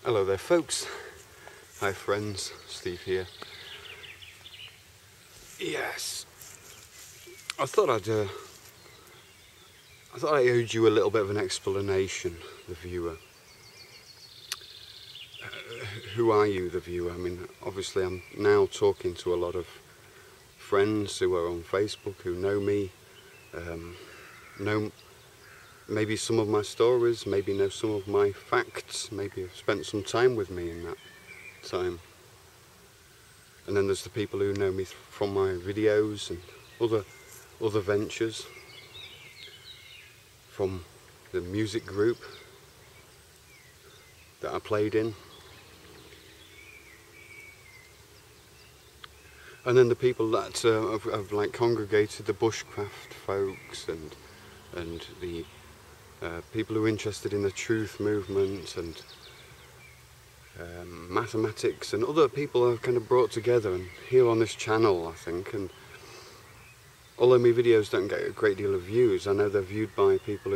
Hello there folks, hi friends, Steve here. Yes, I thought I owed you a little bit of an explanation, the viewer. Who are you, the viewer? I mean, obviously I'm now talking to a lot of friends who are on Facebook, who know me, know maybe some of my stories, maybe know some of my facts, maybe have spent some time with me in that time. And then there's the people who know me from my videos and other ventures, from the music group that I played in. And then the people that have like congregated, the bushcraft folks and the people who are interested in the truth movement and mathematics, and other people I've kind of brought together and here on this channel, I think. And although my videos don't get a great deal of views, I know they're viewed by people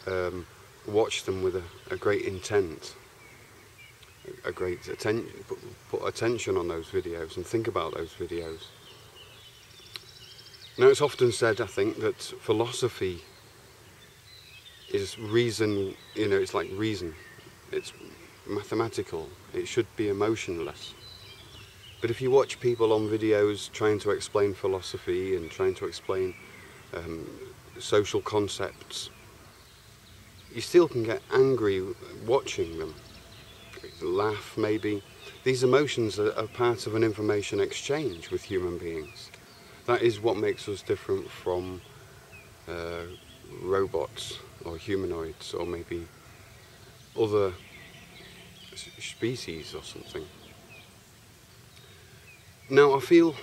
who watch them with a great intent, a great attention, put attention on those videos and think about those videos. Now, it's often said, I think, that philosophy is reason, it's like reason. It's mathematical. It should be emotionless. But if you watch people on videos trying to explain philosophy and trying to explain social concepts, you still can get angry watching them. Laugh, maybe. These emotions are part of an information exchange with human beings. That is what makes us different from robots or humanoids or maybe other species or something. Now, I feel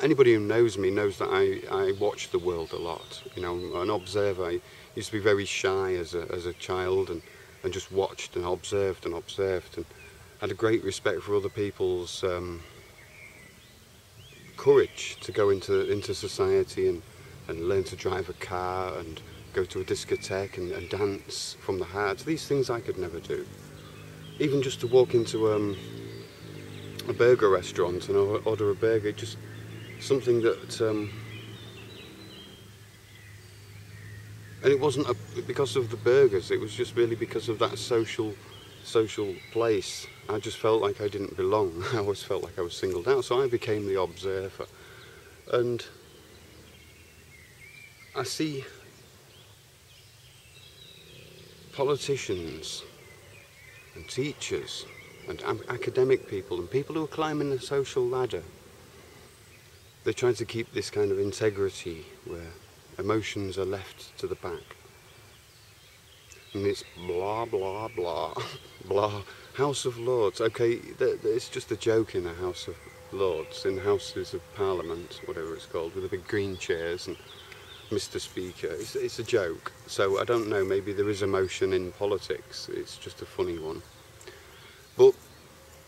anybody who knows me knows that I watch the world a lot. An observer. I used to be very shy as a child and just watched and observed and had a great respect for other people's courage to go into society and learn to drive a car and go to a discotheque and dance from the heart. These things I could never do. Even just to walk into a burger restaurant and order a burger, just something that and it wasn't because of the burgers, it was just really because of that social place. I just felt like I didn't belong. I always felt like I was singled out, so I became the observer. And I see politicians and teachers and academic people and people who are climbing the social ladder. They're trying to keep this kind of integrity where emotions are left to the back. And it's blah, blah, blah, blah. House of Lords. Okay, it's just a joke in the House of Lords, in the Houses of Parliament, whatever it's called, with the big green chairs and Mr. Speaker. It's a joke. So I don't know, maybe there is emotion in politics. It's just a funny one. But,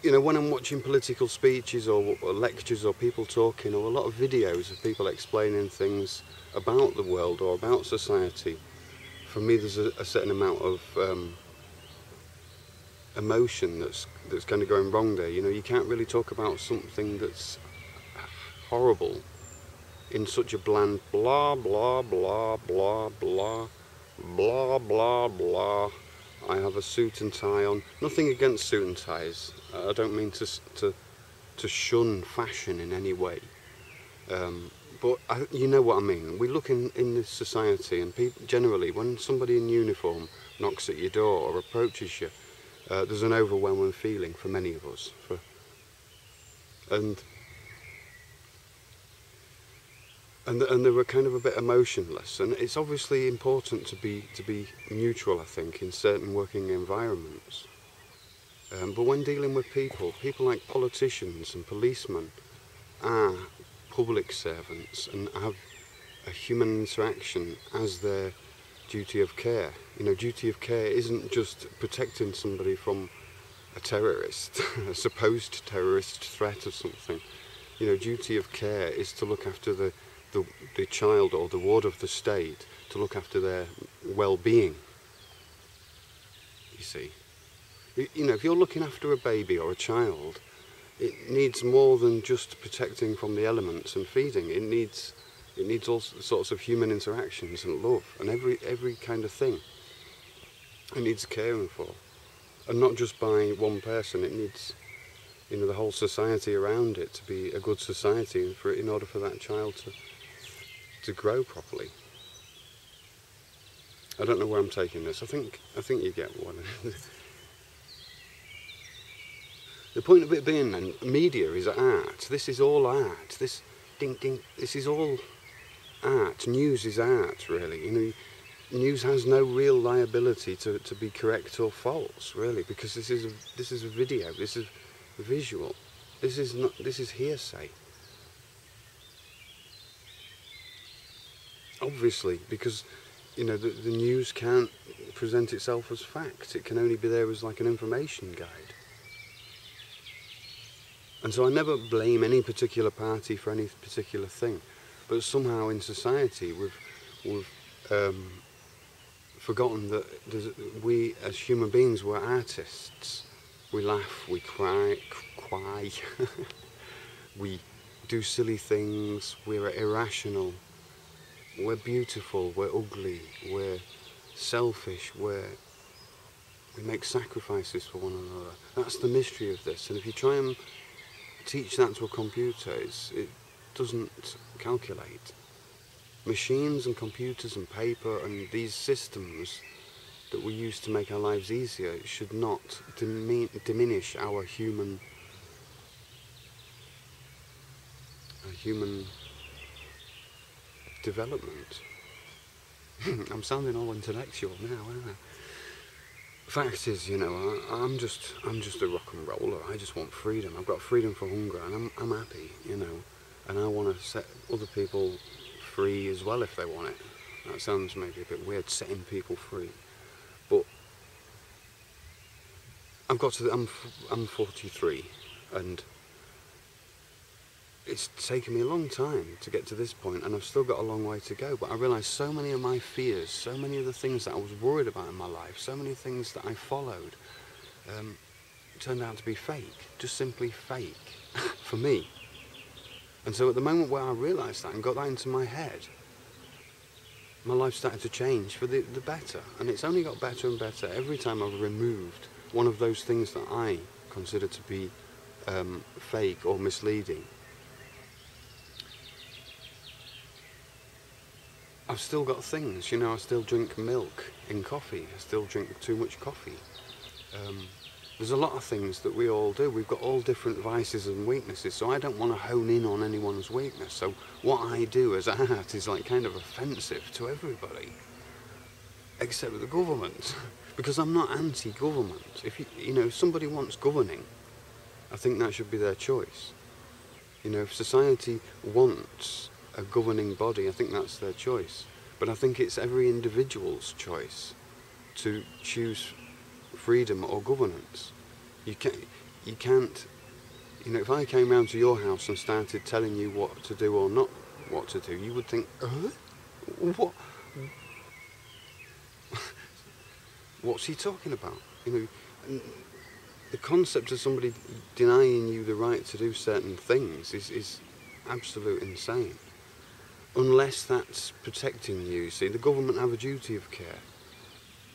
when I'm watching political speeches or lectures or people talking or a lot of videos of people explaining things about the world or about society, for me there's a certain amount of emotion that's kind of going wrong there. You can't really talk about something that's horrible in such a bland blah, blah, blah, blah, blah, blah, blah, blah. I have a suit and tie on. Nothing against suit and ties. I don't mean to shun fashion in any way. But you know what I mean. We look in this society, and generally, when somebody in uniform knocks at your door or approaches you, there's an overwhelming feeling for many of us. And they were kind of a bit emotionless, and it's obviously important to be neutral, I think, in certain working environments. But when dealing with people like politicians and policemen are public servants and have a human interaction as their duty of care. Duty of care isn't just protecting somebody from a terrorist, a supposed terrorist threat or something. Duty of care is to look after the child or the ward of the state, to look after their well-being, you see. You know, if you're looking after a baby or a child, it needs more than just protecting from the elements and feeding. It needs all sorts of human interactions and love and every kind of thing. It needs caring for, and not just by one person. It needs, you know, the whole society around it to be a good society, and in order for that child to grow properly. I don't know where I'm taking this. I think you get what. The point of it being then, media is art. This is all art. This is all art. News is art, really. You know, news has no real liability to be correct or false, really, because this is a video. This is visual. This is hearsay. Obviously, because, you know, the news can't present itself as fact. It can only be there as like an information guide. And so I never blame any particular party for any particular thing, but somehow in society we've forgotten that we as human beings were artists. We laugh, we cry, we do silly things, we're irrational, we're beautiful, we're ugly, we're selfish, we make sacrifices for one another. That's the mystery of this, and if you try and teach that to a computer, it doesn't calculate. Machines and computers and paper and these systems that we use to make our lives easier should not diminish our human development. I'm sounding all intellectual now, aren't I? Fact is, you know, I'm just a rock and roller. I just want freedom. I've got freedom from hunger, and I'm happy, you know. And I want to set other people free as well if they want it. That sounds maybe a bit weird, setting people free, but I'm 43, and it's taken me a long time to get to this point, and I've still got a long way to go, but I realise so many of my fears, so many of the things that I was worried about in my life, so many things that I followed, turned out to be fake, just simply fake, for me. And so at the moment where I realised that and got that into my head, my life started to change for the better, and it's only got better and better every time I've removed one of those things that I consider to be fake or misleading. I've still got things, you know, I still drink milk in coffee, I still drink too much coffee. There's a lot of things that we all do. We've got all different vices and weaknesses, so I don't want to hone in on anyone's weakness. So what I do as art is like kind of offensive to everybody, except the government, because I'm not anti-government. If somebody wants governing, I think that should be their choice. You know, if society wants a governing body, I think that's their choice. But I think it's every individual's choice to choose freedom or governance. You can't, you know, if I came round to your house and started telling you what to do or not what to do, you would think, what? What's he talking about? You know, the concept of somebody denying you the right to do certain things is absolute insane. Unless that's protecting you. See, the government have a duty of care.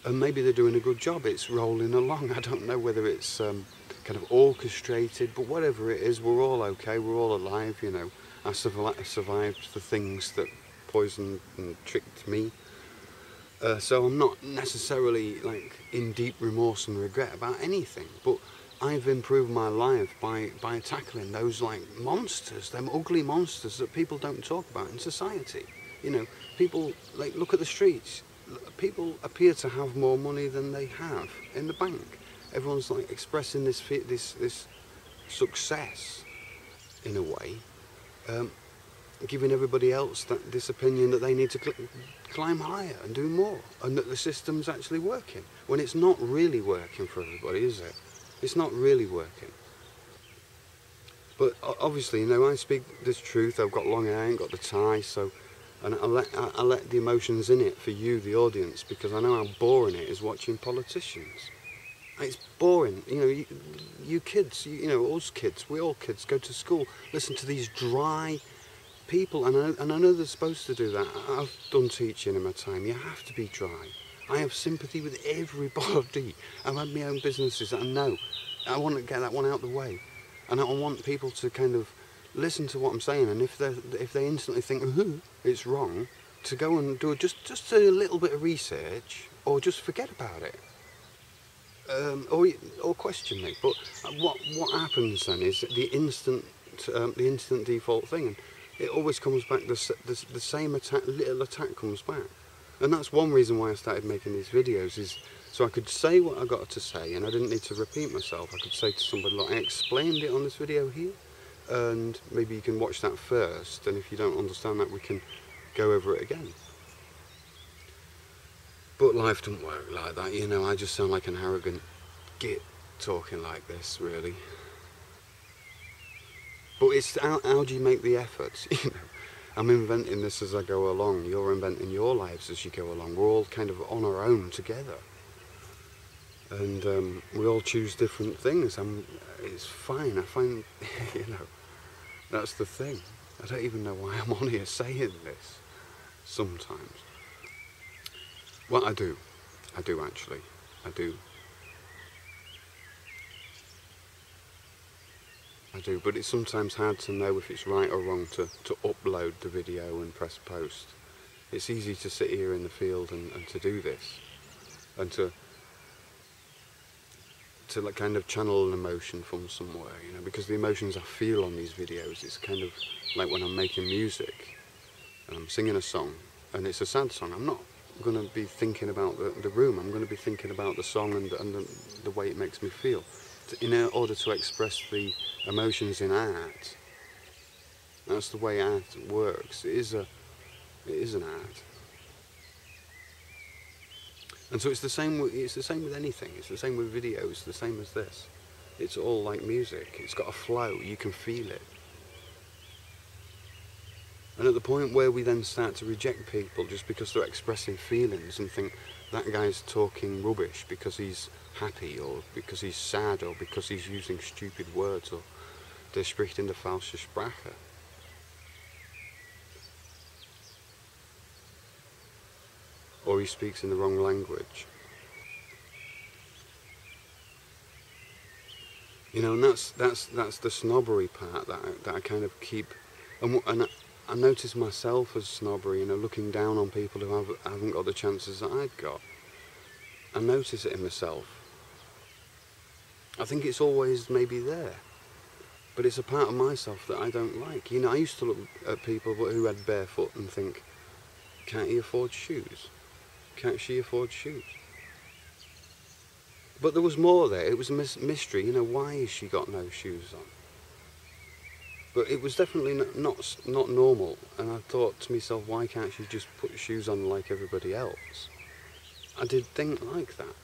And maybe they're doing a good job, it's rolling along. I don't know whether it's kind of orchestrated, but whatever it is, we're all okay, we're all alive, you know. I survived the things that poisoned and tricked me. So I'm not necessarily like in deep remorse and regret about anything, but I've improved my life by tackling those like monsters, them ugly monsters that people don't talk about in society. You know, people, like, look at the streets. People appear to have more money than they have in the bank. Everyone's like expressing this success in a way, giving everybody else this opinion that they need to climb higher and do more, and that the system's actually working, when it's not really working for everybody, is it? It's not really working. But obviously, you know, I speak this truth. I've got long hair, I ain't got the tie, so, and I let the emotions in it for you, the audience, because I know how boring it is watching politicians. It's boring. You know, you kids, you know, us kids, we all kids go to school, listen to these dry people, and I know they're supposed to do that. I've done teaching in my time. You have to be dry. I have sympathy with everybody. I've had my own businesses. I know. I want to get that one out of the way, and I want people to kind of listen to what I'm saying. And if they instantly think it's wrong, to go and do just a little bit of research, or just forget about it. Or question me, but what happens then is the instant default thing, and it always comes back. The same little attack comes back, and that's one reason why I started making these videos, is so I could say what I got to say, and I didn't need to repeat myself. I could say to somebody, look, I explained it on this video here, and maybe you can watch that first, and if you don't understand that, we can go over it again. But life doesn't work like that, you know. I just sound like an arrogant git talking like this, really. But it's how do you make the efforts? You know, I'm inventing this as I go along. You're inventing your lives as you go along. We're all kind of on our own together, and we all choose different things. It's fine. I find, you know, that's the thing. I don't even know why I'm on here saying this sometimes. Well, I do actually, I do, but it's sometimes hard to know if it's right or wrong to upload the video and press post. It's easy to sit here in the field and to do this, and to like kind of channel an emotion from somewhere, you know, because the emotions I feel on these videos, it's kind of like when I'm making music, and I'm singing a song, and it's a sad song, I'm not going to be thinking about the room. I'm going to be thinking about the song and the way it makes me feel. In order to express the emotions in art, that's the way art works. It is an art, and so it's the same with anything. It's the same with videos. The same as this. It's all like music. It's got a flow. You can feel it. And at the point where we then start to reject people just because they're expressing feelings and think that guy's talking rubbish because he's happy, or because he's sad, or because he's using stupid words, or der spricht in der falsche Sprache. Or he speaks in the wrong language. You know, and that's the snobbery part that I kind of keep, and I notice myself as snobbery, you know, looking down on people who haven't got the chances that I've got. I notice it in myself. I think it's always maybe there, but it's a part of myself that I don't like. You know, I used to look at people who had barefoot and think, can't he afford shoes? Can't she afford shoes? But there was more there. It was a mystery. You know, why has she got no shoes on? But it was definitely not normal, and I thought to myself, why can't she just put shoes on like everybody else? I did think like that.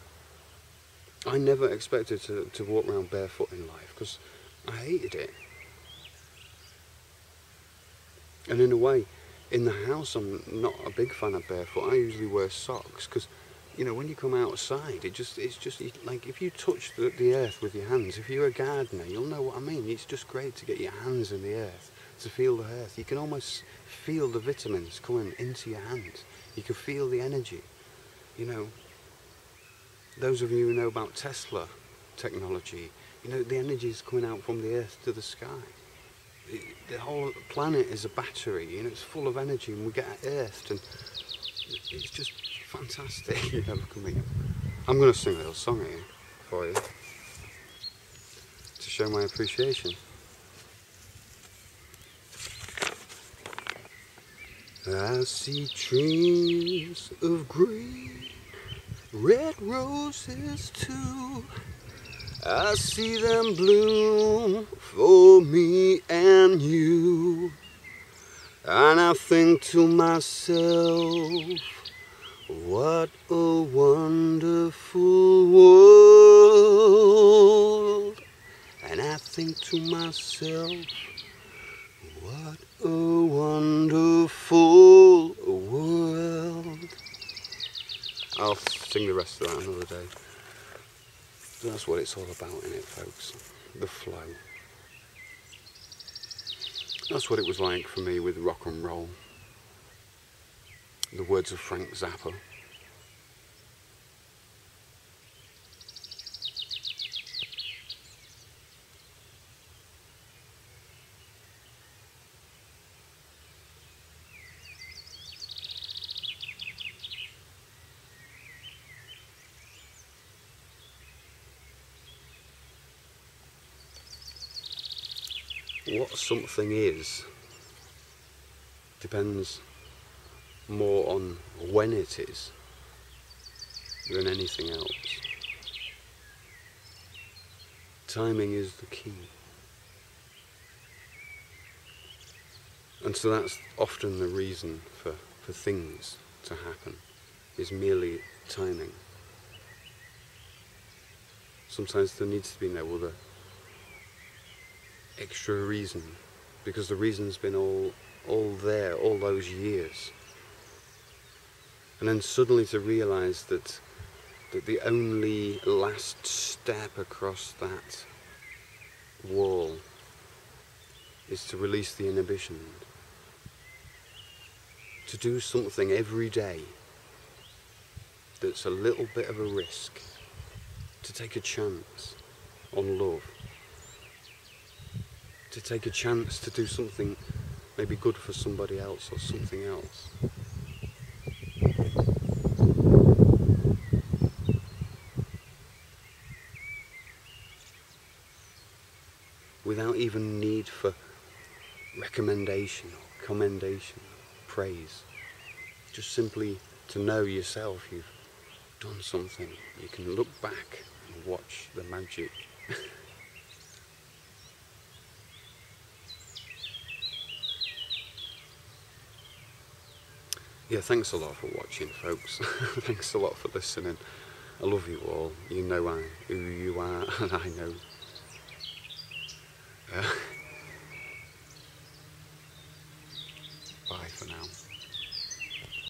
I never expected to walk around barefoot in life, because I hated it. And in a way, in the house, I'm not a big fan of barefoot. I usually wear socks, because, you know, when you come outside, it's just like, if you touch the earth with your hands, if you're a gardener, you'll know what I mean. It's just great to get your hands in the earth, to feel the earth. You can almost feel the vitamins coming into your hands. You can feel the energy. You know, those of you who know about Tesla technology, you know, the energy is coming out from the earth to the sky. The whole planet is a battery, you know, it's full of energy, and we get earthed, and it's just fantastic. You know, look at me. I'm going to sing a little song here for you to show my appreciation. I see trees of green, red roses too. I see them bloom for me and you. And I think to myself, what a wonderful world. And I think to myself, what a wonderful world. I'll sing the rest of that another day. That's what it's all about, innit, folks? The flow. That's what it was like for me with rock and roll. The words of Frank Zappa. What something is depends more on when it is than anything else. Timing is the key. And so that's often the reason for things to happen, is merely timing. Sometimes there needs to be no other extra reason, because the reason's been all there all those years. And then suddenly to realise that the only last step across that wall is to release the inhibition, to do something every day that's a little bit of a risk, to take a chance on love, to take a chance to do something maybe good for somebody else or something else. Without even need for recommendation or commendation or praise. Just simply to know yourself you've done something. You can look back and watch the magic. Yeah, thanks a lot for watching, folks. Thanks a lot for listening. I love you all. You know who you are, and I know.